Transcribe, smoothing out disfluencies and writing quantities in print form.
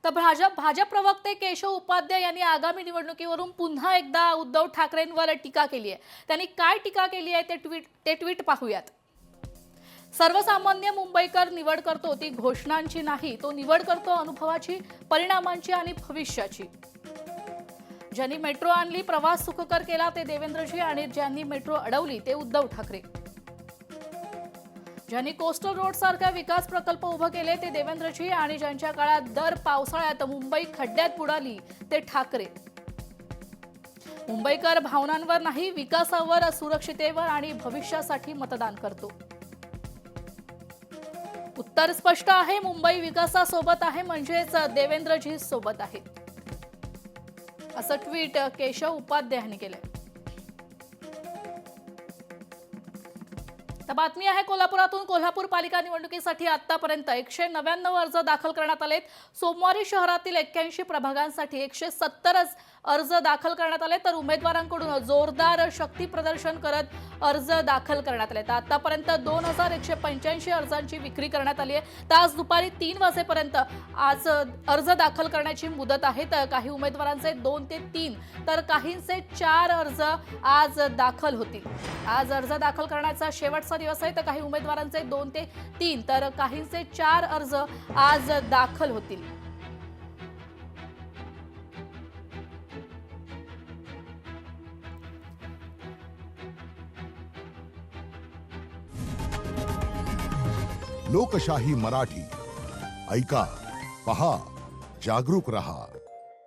तर भाजप प्रवक्ते केशव उपाध्याय यांनी आगामी निवडणुकीवरून पुन्हा एकदा उद्धव ठाकरेंवर टीका केली आहे। त्यांनी काय टीका केली आहे ते ट्विट पाहूयात। सर्वसामान्य मुंबईकर निवड करतो ती घोषणांची नाही, तो निवड करतो अनुभवाची, परिणामांची आणि भविष्याची। ज्यांनी मेट्रो आणली, प्रवास सुखकर केला ते देवेंद्रजी आणि ज्यांनी मेट्रो अडवली ते उद्धव ठाकरे। ज्यांनी कोस्टल रोड सारखा विकास प्रकल्प उभे केले ते देवेंद्रजी आणि ज्यांच्या काळात दर पावसाळ्यात मुंबई खड्ड्यात बुडाली ते ठाकरे। मुंबईकर भावनांवर नाही, विकासावर, सुरक्षितेवर आणि भविष्यासाठी मतदान करतो। उत्तर स्पष्ट आहे, मुंबई विकासासोबत आहे म्हणजेच देवेंद्रजी सोबत आहे, असं ट्विट केशव उपाध्याय यांनी केलंय। बातमी आहे कोल्हापुरातून। कोल्हापूर पालिका निवडणुकीसाठी आतापर्यंत 199 अर्ज दाखल करण्यात आलेत। सोमवारी शहरातील 81 प्रभागांसाठी 170 अर्ज दाखल करण्यात आले, तर उमेदवारांकडून जोरदार शक्ती प्रदर्शन करत अर्ज दाखल करण्यात आले। आतापर्यंत 2185 अर्जांची विक्री करण्यात आली आहे। तर आज दुपारी 3 वाजेपर्यंत आज अर्ज दाखल करण्याची मुदत आहे। तर काही उमेदवारांचे 2 ते 3 तर काहींचे 4 अर्ज आज दाखल होतील। आज अर्ज दाखल करण्याचा शेवटचा दिवस आहे। तर काही उमेदवारांचे 2 ते 3 तर काहींचे 4 अर्ज आज दाखल होतील। लोकशाही मराठी ऐका, पहा, जागरूक रहा।